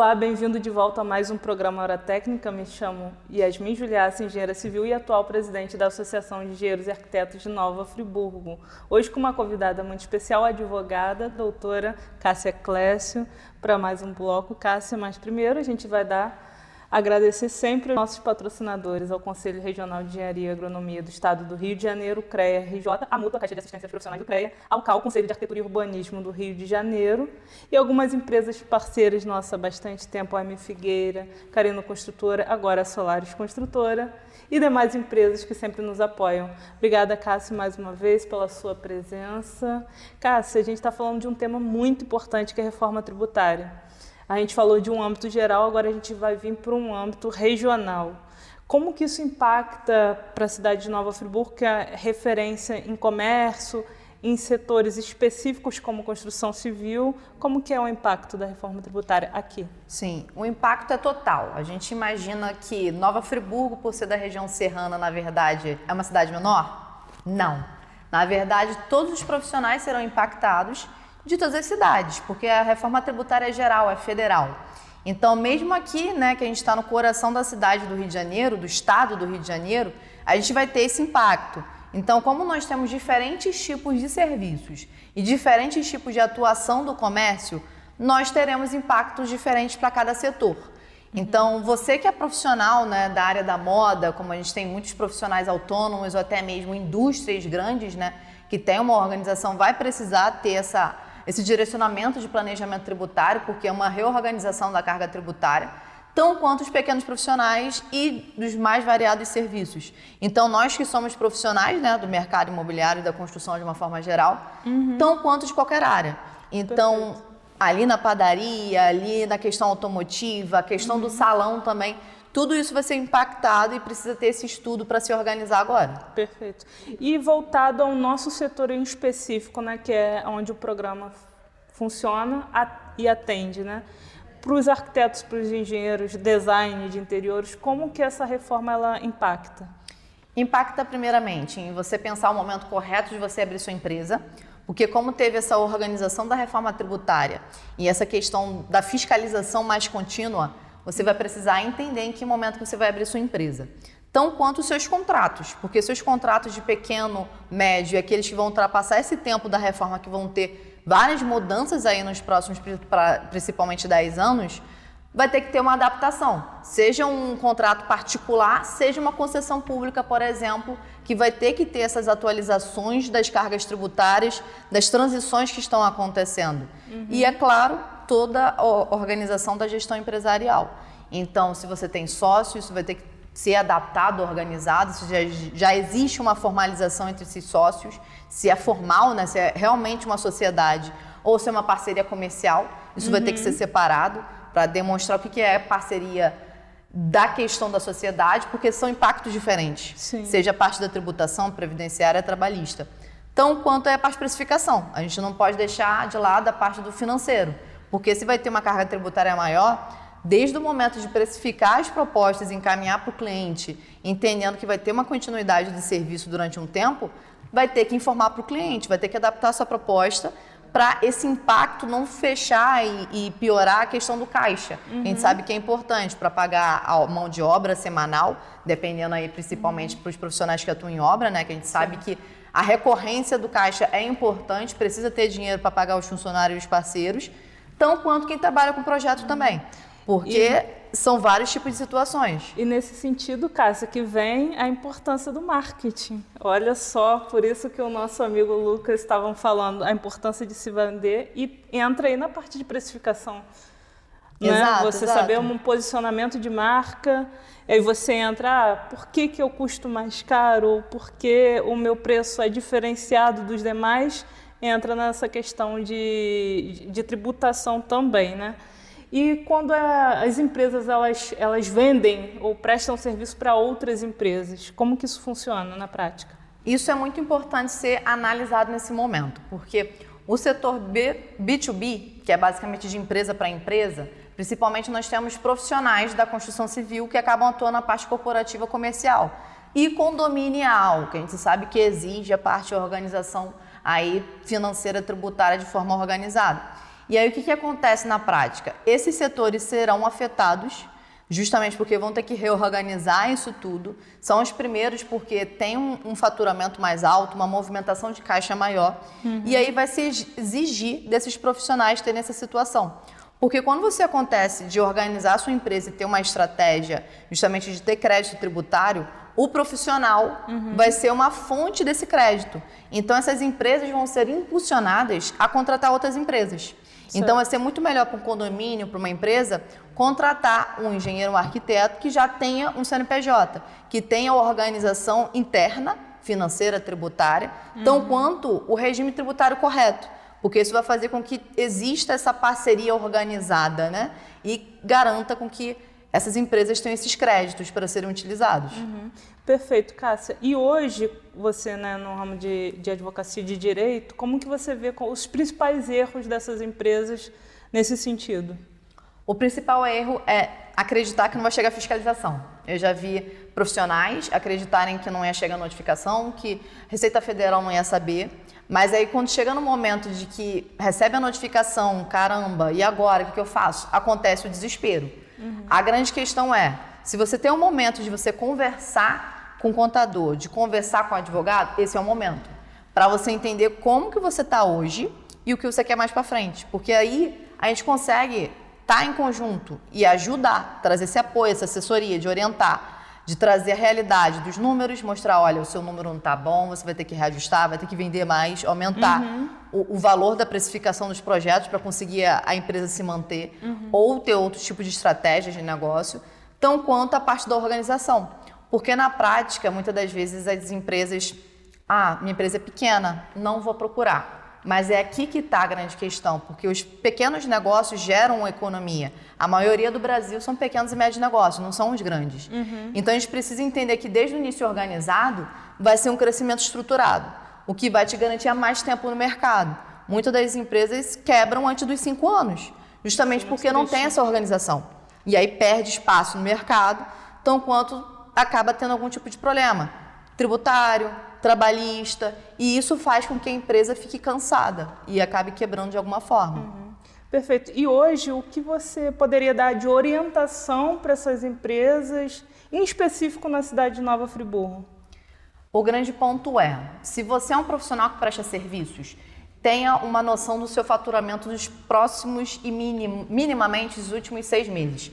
Olá, bem-vindo de volta a mais um programa Hora Técnica. Me chamo Yasmin Juliace, engenheira civil e atual presidente da Associação de Engenheiros e Arquitetos de Nova Friburgo. Hoje com uma convidada muito especial, a advogada, doutora Cássia Clécio, para mais um bloco. Cássia, mas primeiro a gente vai agradecer sempre aos nossos patrocinadores, ao Conselho Regional de Engenharia e Agronomia do Estado do Rio de Janeiro, CREA RJ, a Mútua Caixa de Assistência Profissionais do CREA, ao CAL, Conselho de Arquitetura e Urbanismo do Rio de Janeiro, e algumas empresas parceiras nossas há bastante tempo, a M. Figueira, Carino Construtora, agora a Solaris Construtora, e demais empresas que sempre nos apoiam. Obrigada, Cássia, mais uma vez pela sua presença. Cássia, a gente está falando de um tema muito importante, que é a reforma tributária. A gente falou de um âmbito geral, agora a gente vai vir para um âmbito regional. Como que isso impacta para a cidade de Nova Friburgo, que é referência em comércio, em setores específicos como construção civil. Como que é o impacto da reforma tributária aqui? Sim, o impacto é total. A gente imagina que Nova Friburgo, por ser da região serrana, na verdade, é uma cidade menor? Não. Na verdade, todos os profissionais serão impactados de todas as cidades, porque a reforma tributária é geral, é federal. Então, mesmo aqui, né, que a gente está no coração da cidade do Rio de Janeiro, do estado do Rio de Janeiro, a gente vai ter esse impacto. Então, como nós temos diferentes tipos de serviços e diferentes tipos de atuação do comércio, nós teremos impactos diferentes para cada setor. Então, você que é profissional, né, da área da moda, como a gente tem muitos profissionais autônomos ou até mesmo indústrias grandes, né, que tem uma organização, vai precisar ter esse direcionamento de planejamento tributário, porque é uma reorganização da carga tributária, tão quanto os pequenos profissionais e dos mais variados serviços. Então, nós que somos profissionais, né, do mercado imobiliário e da construção de uma forma geral, tão quanto de qualquer área. Então, ali na padaria, ali na questão automotiva, a questão do salão também, tudo isso vai ser impactado e precisa ter esse estudo para se organizar agora. Perfeito. E voltado ao nosso setor em específico, né, que é onde o programa funciona e atende, né? Para os arquitetos, para os engenheiros, design de interiores, como que essa reforma ela impacta? Impacta primeiramente em você pensar o momento correto de você abrir sua empresa, porque como teve essa organização da reforma tributária e essa questão da fiscalização mais contínua, você vai precisar entender em que momento você vai abrir sua empresa. Tão quanto os seus contratos, porque seus contratos de pequeno, médio, aqueles que vão ultrapassar esse tempo da reforma, que vão ter várias mudanças aí nos próximos, principalmente 10 anos, vai ter que ter uma adaptação. Seja um contrato particular, seja uma concessão pública, por exemplo, que vai ter que ter essas atualizações das cargas tributárias, das transições que estão acontecendo. E, é claro, toda a organização da gestão empresarial. Então, se você tem sócio, isso vai ter que ser adaptado, organizado, se já existe uma formalização entre esses sócios, se é formal, né, se é realmente uma sociedade ou se é uma parceria comercial, isso vai ter que ser separado para demonstrar o que é parceria da questão da sociedade, porque são impactos diferentes, seja a parte da tributação, previdenciária, trabalhista. Tão quanto é a parte de precificação, a gente não pode deixar de lado a parte do financeiro, porque se vai ter uma carga tributária maior, desde o momento de precificar as propostas e encaminhar para o cliente, entendendo que vai ter uma continuidade de serviço durante um tempo, vai ter que informar para o cliente, vai ter que adaptar a sua proposta para esse impacto não fechar e piorar a questão do caixa. A gente sabe que é importante para pagar a mão de obra semanal, dependendo aí principalmente para os profissionais que atuam em obra, né? Que a gente sabe que a recorrência do caixa é importante, precisa ter dinheiro para pagar os funcionários e os parceiros, tão quanto quem trabalha com projeto também. Porque são vários tipos de situações. E nesse sentido, Cássia, que vem a importância do marketing. Olha só, por isso que o nosso amigo Lucas estavam falando, a importância de se vender, e entra aí na parte de precificação. Exato, né? Você saber um posicionamento de marca, aí você entra, por que eu custo mais caro, por que o meu preço é diferenciado dos demais, entra nessa questão de tributação também, né? E quando as empresas elas vendem ou prestam serviço para outras empresas, como que isso funciona na prática? Isso é muito importante ser analisado nesse momento, porque o setor B2B, que é basicamente de empresa para empresa, principalmente nós temos profissionais da construção civil que acabam atuando na parte corporativa comercial e condominial, que a gente sabe que exige a parte de organização aí financeira tributária de forma organizada. E aí o que acontece na prática? Esses setores serão afetados justamente porque vão ter que reorganizar isso tudo. São os primeiros porque tem um faturamento mais alto, uma movimentação de caixa maior. E aí vai se exigir desses profissionais terem essa situação. Porque quando você acontece de organizar a sua empresa e ter uma estratégia justamente de ter crédito tributário, o profissional vai ser uma fonte desse crédito. Então essas empresas vão ser impulsionadas a contratar outras empresas. Certo. Então vai ser muito melhor para um condomínio, para uma empresa, contratar um engenheiro, um arquiteto que já tenha um CNPJ, que tenha a organização interna, financeira, tributária, tão quanto o regime tributário correto. Porque isso vai fazer com que exista essa parceria organizada, né? E garanta com que essas empresas têm esses créditos para serem utilizados. Perfeito, Cássia. E hoje, você, né, no ramo de advocacia e de direito, como que você vê os principais erros dessas empresas nesse sentido? O principal erro é acreditar que não vai chegar fiscalização. Eu já vi profissionais acreditarem que não ia chegar notificação, que Receita Federal não ia saber, mas aí quando chega no momento de que recebe a notificação, caramba, e agora, o que eu faço? Acontece o desespero. A grande questão é, se você tem um momento de você conversar com o contador, de conversar com o advogado, esse é o momento. Para você entender como que você está hoje e o que você quer mais para frente. Porque aí a gente consegue estar em conjunto e ajudar, trazer esse apoio, essa assessoria, de orientar, de trazer a realidade dos números, mostrar, olha, o seu número não está bom, você vai ter que reajustar, vai ter que vender mais, aumentar o valor da precificação dos projetos para conseguir a empresa se manter, ou ter outro tipo de estratégia de negócio, tão quanto a parte da organização. Porque na prática, muitas das vezes as empresas, minha empresa é pequena, não vou procurar. Mas é aqui que está a grande questão, porque os pequenos negócios geram economia. A maioria do Brasil são pequenos e médios negócios, não são os grandes. Então a gente precisa entender que desde o início organizado vai ser um crescimento estruturado, o que vai te garantir mais tempo no mercado. Muitas das empresas quebram antes dos 5 anos, justamente porque não tem essa organização. E aí perde espaço no mercado, tão quanto acaba tendo algum tipo de problema tributário, trabalhista, e isso faz com que a empresa fique cansada e acabe quebrando de alguma forma. Perfeito. E hoje, o que você poderia dar de orientação para essas empresas, em específico na cidade de Nova Friburgo? O grande ponto é, se você é um profissional que presta serviços, tenha uma noção do seu faturamento dos próximos e minimamente os últimos 6 meses.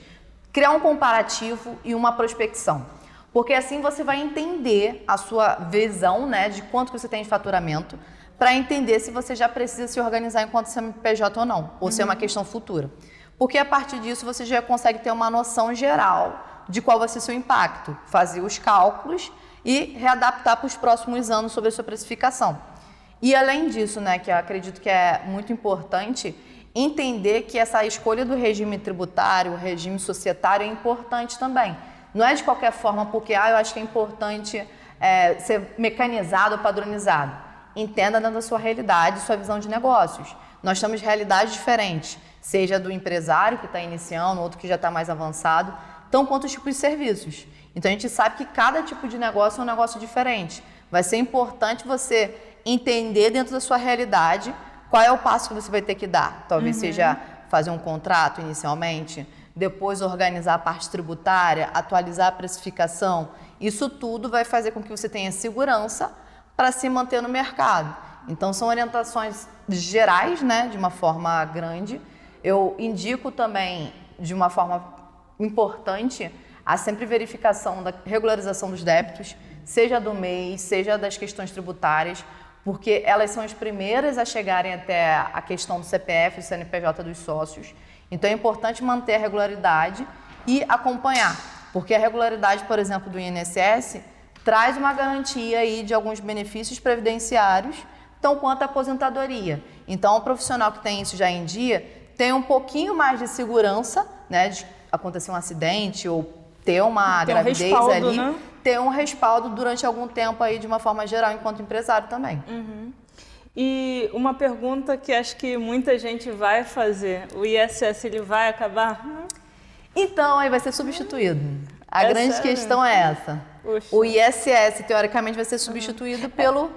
Criar um comparativo e uma prospecção. Porque assim você vai entender a sua visão, né, de quanto que você tem de faturamento, para entender se você já precisa se organizar enquanto CNPJ ou não, ou se é uma questão futura. Porque a partir disso você já consegue ter uma noção geral de qual vai ser o seu impacto, fazer os cálculos e readaptar para os próximos anos sobre a sua precificação. E além disso, né, que eu acredito que é muito importante, entender que essa escolha do regime tributário, o regime societário é importante também. Não é de qualquer forma porque eu acho que é importante ser mecanizado ou padronizado. Entenda dentro da sua realidade, sua visão de negócios. Nós temos realidades diferentes, seja do empresário que está iniciando, outro que já está mais avançado, tão quanto os tipos de serviços. Então a gente sabe que cada tipo de negócio é um negócio diferente. Vai ser importante você entender dentro da sua realidade qual é o passo que você vai ter que dar. Talvez seja fazer um contrato inicialmente, depois organizar a parte tributária, atualizar a precificação. Isso tudo vai fazer com que você tenha segurança para se manter no mercado. Então, são orientações gerais, né, de uma forma grande. Eu indico também, de uma forma importante, a sempre verificação da regularização dos débitos, seja do MEI, seja das questões tributárias, porque elas são as primeiras a chegarem até a questão do CPF e do CNPJ dos sócios. Então é importante manter a regularidade e acompanhar, porque a regularidade, por exemplo, do INSS traz uma garantia aí de alguns benefícios previdenciários, tão quanto a aposentadoria. Então o profissional que tem isso já em dia tem um pouquinho mais de segurança, né, de acontecer um acidente ou ter uma gravidez respaldo, ali, né? Ter um respaldo durante algum tempo aí de uma forma geral enquanto empresário também. E uma pergunta que acho que muita gente vai fazer, o ISS ele vai acabar? Então, aí vai ser substituído. A grande sério? questão é essa. Oxe. O ISS, teoricamente, vai ser substituído pelo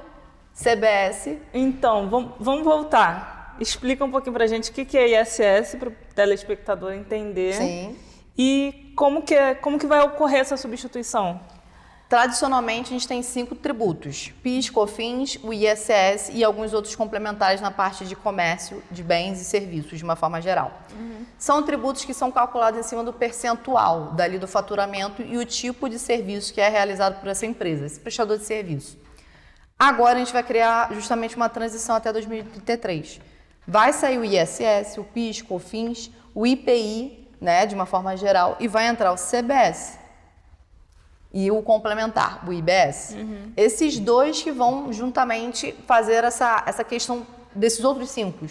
CBS. Então, vamos voltar. Explica um pouquinho pra gente o que é ISS, para o telespectador entender. Sim. E como que vai ocorrer essa substituição? Tradicionalmente, a gente tem 5 tributos: PIS, COFINS, o ISS e alguns outros complementares na parte de comércio de bens e serviços, de uma forma geral. São tributos que são calculados em cima do percentual dali do faturamento e o tipo de serviço que é realizado por essa empresa, esse prestador de serviço. Agora, a gente vai criar justamente uma transição até 2033. Vai sair o ISS, o PIS, COFINS, o IPI, né, de uma forma geral, e vai entrar o CBS. E o complementar, o IBS. Esses dois que vão juntamente fazer essa questão desses outros 5.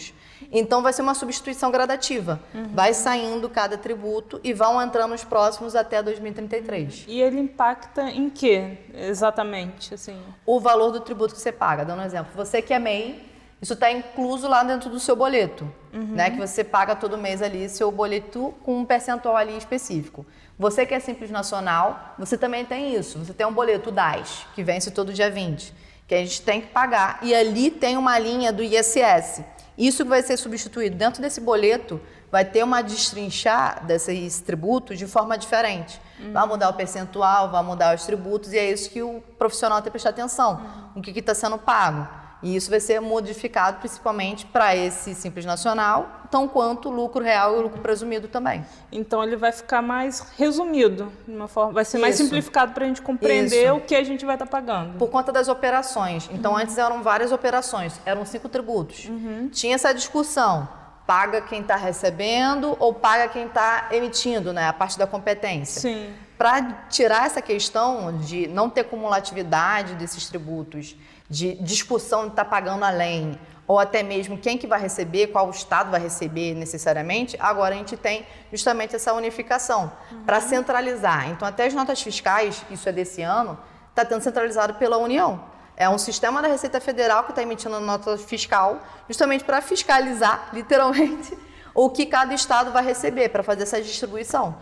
Então, vai ser uma substituição gradativa. Vai saindo cada tributo e vão entrando os próximos até 2033. E ele impacta em quê, exatamente? Assim? O valor do tributo que você paga. Dando um exemplo, você que é MEI, isso está incluso lá dentro do seu boleto, né? Que você paga todo mês ali seu boleto com um percentual ali específico. Você que é Simples Nacional, você também tem isso. Você tem um boleto DAS, que vence todo dia 20, que a gente tem que pagar. E ali tem uma linha do ISS. Isso vai ser substituído. Dentro desse boleto, vai ter uma destrinchar desses tributos de forma diferente. Vai mudar o percentual, vai mudar os tributos, e é isso que o profissional tem que prestar atenção. O que está sendo pago. E isso vai ser modificado principalmente para esse Simples Nacional, tão quanto o lucro real e o lucro presumido também. Então ele vai ficar mais resumido, de uma forma, vai ser mais Isso. simplificado para a gente compreender Isso. o que a gente vai estar pagando. Por conta das operações. Então, antes eram várias operações, eram 5 tributos. Tinha essa discussão, paga quem está recebendo ou paga quem está emitindo, né? A parte da competência. Sim. Para tirar essa questão de não ter cumulatividade desses tributos, de discussão de estar pagando além, ou até mesmo quem que vai receber, qual estado vai receber necessariamente, agora a gente tem justamente essa unificação para centralizar. Então, até as notas fiscais, isso é desse ano, está sendo centralizado pela União. É um sistema da Receita Federal que está emitindo a nota fiscal justamente para fiscalizar, literalmente, o que cada estado vai receber para fazer essa distribuição.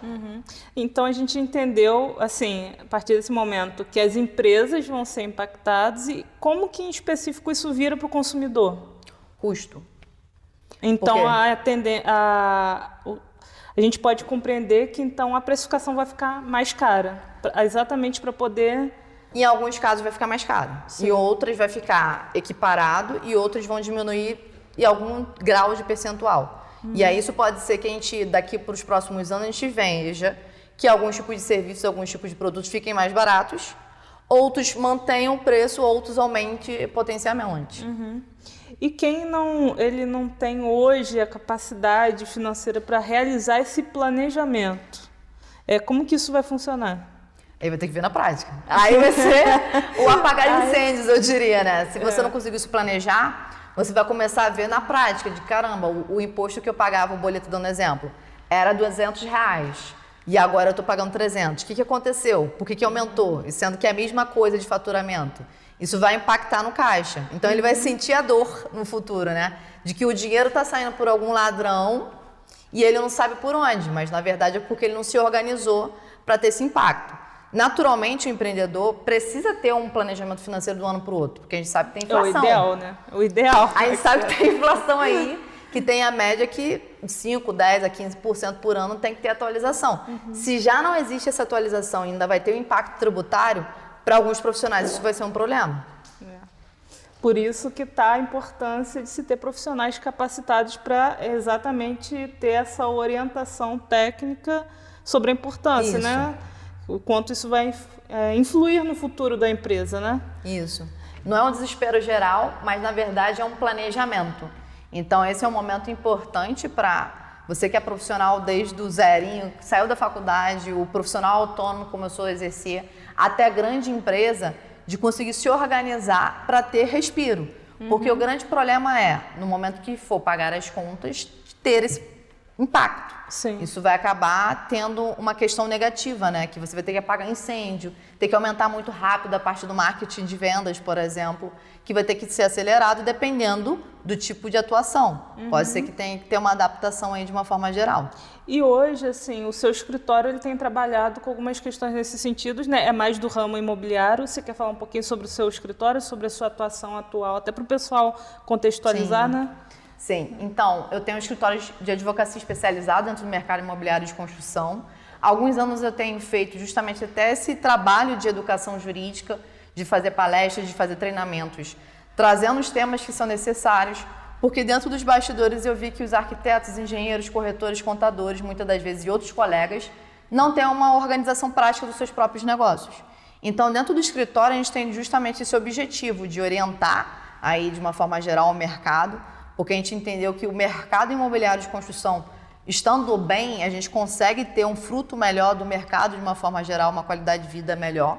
Então a gente entendeu, assim, a partir desse momento, que as empresas vão ser impactadas e como que em específico isso vira para o consumidor? Custo. Então Por quê? a gente pode compreender que então a precificação vai ficar mais cara, exatamente para poder... Em alguns casos vai ficar mais caro. Sim. Em outras vai ficar equiparado e outras vão diminuir em algum grau de percentual. E aí isso pode ser que a gente, daqui para os próximos anos, a gente veja que alguns tipos de serviços, alguns tipos de produtos fiquem mais baratos, outros mantenham o preço, outros aumentem potencialmente. E quem ele não tem hoje a capacidade financeira para realizar esse planejamento, como que isso vai funcionar? Aí vai ter que ver na prática. Aí vai ser o apagar incêndios, eu diria, né? Se você não conseguir se planejar, você vai começar a ver na prática de caramba, o imposto que eu pagava, o boleto dando exemplo, era R$200 e agora eu estou pagando 300. O que aconteceu? Por que aumentou? E sendo que é a mesma coisa de faturamento. Isso vai impactar no caixa. Então ele vai sentir a dor no futuro, né? De que o dinheiro está saindo por algum ladrão e ele não sabe por onde, mas na verdade é porque ele não se organizou para ter esse impacto. Naturalmente, o empreendedor precisa ter um planejamento financeiro do ano para o outro, porque a gente sabe que tem inflação. É o ideal, né? O ideal. A gente sabe que tem inflação aí, que tem a média que 5, 10 a 15% por ano tem que ter atualização. Se já não existe essa atualização e ainda vai ter um impacto tributário, para alguns profissionais isso vai ser um problema. Por isso que está a importância de se ter profissionais capacitados para exatamente ter essa orientação técnica sobre a importância, Isso. né? O quanto isso vai influir no futuro da empresa, né? Isso. Não é um desespero geral, mas na verdade é um planejamento. Então esse é um momento importante para você que é profissional desde o zerinho, saiu da faculdade, o profissional autônomo começou a exercer, até a grande empresa, de conseguir se organizar para ter respiro. Porque o grande problema é, no momento que for pagar as contas, ter esse impacto. Sim. Isso vai acabar tendo uma questão negativa, né? Que você vai ter que apagar incêndio, ter que aumentar muito rápido a parte do marketing de vendas, por exemplo, que vai ter que ser acelerado dependendo do tipo de atuação. Pode ser que tenha que ter uma adaptação aí de uma forma geral. E hoje, assim, o seu escritório ele tem trabalhado com algumas questões nesse sentido, né? É mais do ramo imobiliário. Você quer falar um pouquinho sobre o seu escritório, sobre a sua atuação atual, até para o pessoal contextualizar, Sim. né? Sim, então, eu tenho um escritório de advocacia especializado dentro do mercado imobiliário de construção. Há alguns anos eu tenho feito justamente até esse trabalho de educação jurídica, de fazer palestras, de fazer treinamentos, trazendo os temas que são necessários, porque dentro dos bastidores eu vi que os arquitetos, engenheiros, corretores, contadores, muitas das vezes, e outros colegas, não têm uma organização prática dos seus próprios negócios. Então, dentro do escritório, a gente tem justamente esse objetivo de orientar aí de uma forma geral o mercado, porque a gente entendeu que o mercado imobiliário de construção, estando bem, a gente consegue ter um fruto melhor do mercado de uma forma geral, uma qualidade de vida melhor.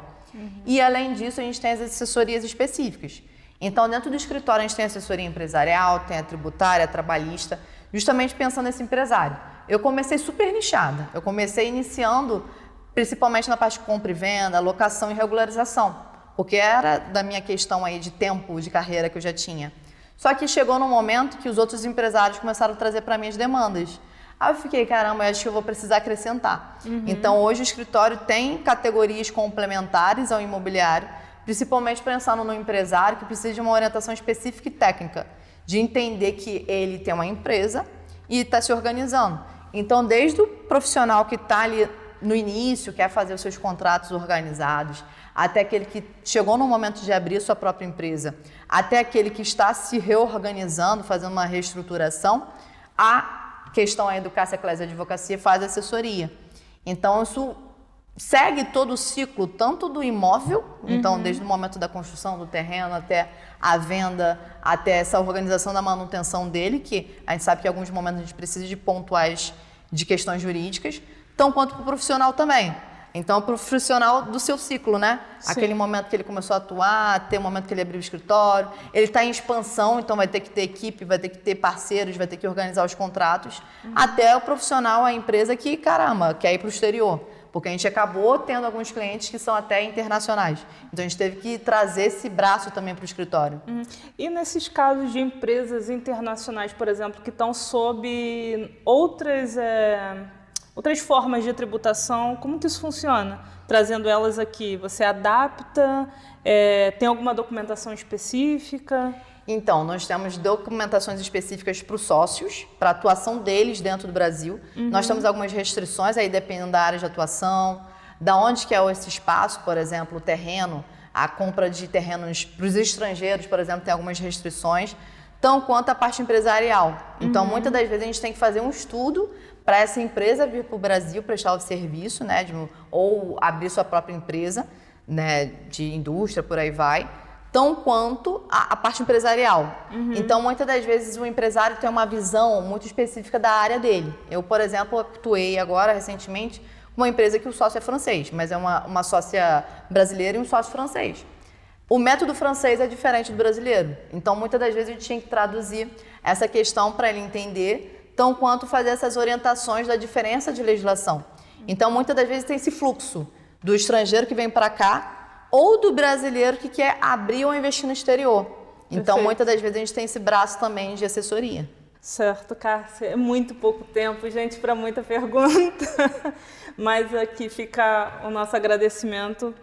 E além disso, a gente tem as assessorias específicas. Então, dentro do escritório, a gente tem assessoria empresarial, tem a tributária, a trabalhista, justamente pensando nesse empresário. Eu comecei super nichada. Eu comecei iniciando principalmente na parte de compra e venda, locação e regularização, porque era da minha questão aí de tempo de carreira que eu já tinha. Só que chegou num momento que os outros empresários começaram a trazer para mim as demandas. Aí eu fiquei, caramba, eu acho que eu vou precisar acrescentar. Então, hoje o escritório tem categorias complementares ao imobiliário, principalmente pensando no empresário que precisa de uma orientação específica e técnica, de entender que ele tem uma empresa e está se organizando. Então, desde o profissional que está ali no início, quer fazer os seus contratos organizados, até aquele que chegou no momento de abrir sua própria empresa, até aquele que está se reorganizando, fazendo uma reestruturação, a questão aí do Cássia Eclésia Advocacia faz assessoria. Então, isso segue todo o ciclo, tanto do imóvel, então desde o momento da construção do terreno até a venda, até essa organização da manutenção dele, que a gente sabe que em alguns momentos a gente precisa de pontuais de questões jurídicas, tão quanto para o profissional também. Então, para o profissional do seu ciclo, né? Sim. Aquele momento que ele começou a atuar, até o momento que ele abriu o escritório, ele está em expansão, então vai ter que ter equipe, vai ter que ter parceiros, vai ter que organizar os contratos, até o profissional, a empresa que, caramba, quer ir para o exterior. Porque a gente acabou tendo alguns clientes que são até internacionais. Então, a gente teve que trazer esse braço também para o escritório. E nesses casos de empresas internacionais, por exemplo, que estão sob outras formas de tributação, como que isso funciona? Trazendo elas aqui, você adapta? Tem alguma documentação específica? Então, nós temos documentações específicas para os sócios, para a atuação deles dentro do Brasil. Nós temos algumas restrições, aí dependendo da área de atuação, da onde que é esse espaço, por exemplo, o terreno, a compra de terrenos para os estrangeiros, por exemplo, tem algumas restrições, tão quanto a parte empresarial. Então, muitas das vezes a gente tem que fazer um estudo para essa empresa vir para o Brasil prestar o serviço, né, ou abrir sua própria empresa, né, de indústria, por aí vai, tão quanto a parte empresarial. Então, muitas das vezes, o empresário tem uma visão muito específica da área dele. Eu, por exemplo, atuei agora, recentemente, com uma empresa que o sócio é francês, mas é uma sócia brasileira e um sócio francês. O método francês é diferente do brasileiro. Então, muitas das vezes, a gente tinha que traduzir essa questão para ele entender, tão quanto fazer essas orientações da diferença de legislação. Então, muitas das vezes, tem esse fluxo do estrangeiro que vem para cá, ou do brasileiro que quer abrir ou investir no exterior. Então, Perfeito. muitas das vezes, a gente tem esse braço também de assessoria. Certo, Cássia. É muito pouco tempo, gente, para muita pergunta. Mas aqui fica o nosso agradecimento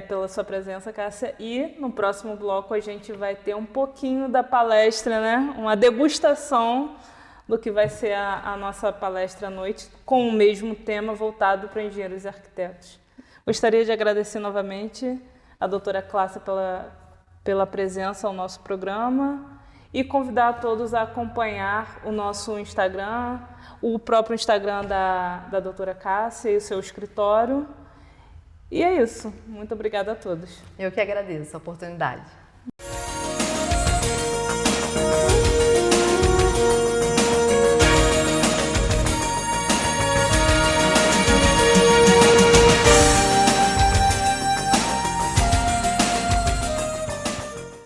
pela sua presença, Cássia. E no próximo bloco a gente vai ter um pouquinho da palestra, né? Uma degustação do que vai ser a nossa palestra à noite, com o mesmo tema voltado para engenheiros e arquitetos. Gostaria de agradecer novamente a doutora Cássia pela presença ao nosso programa e convidar a todos a acompanhar o nosso Instagram, o próprio Instagram da doutora Cássia e o seu escritório. E é isso. Muito obrigada a todos. Eu que agradeço a oportunidade.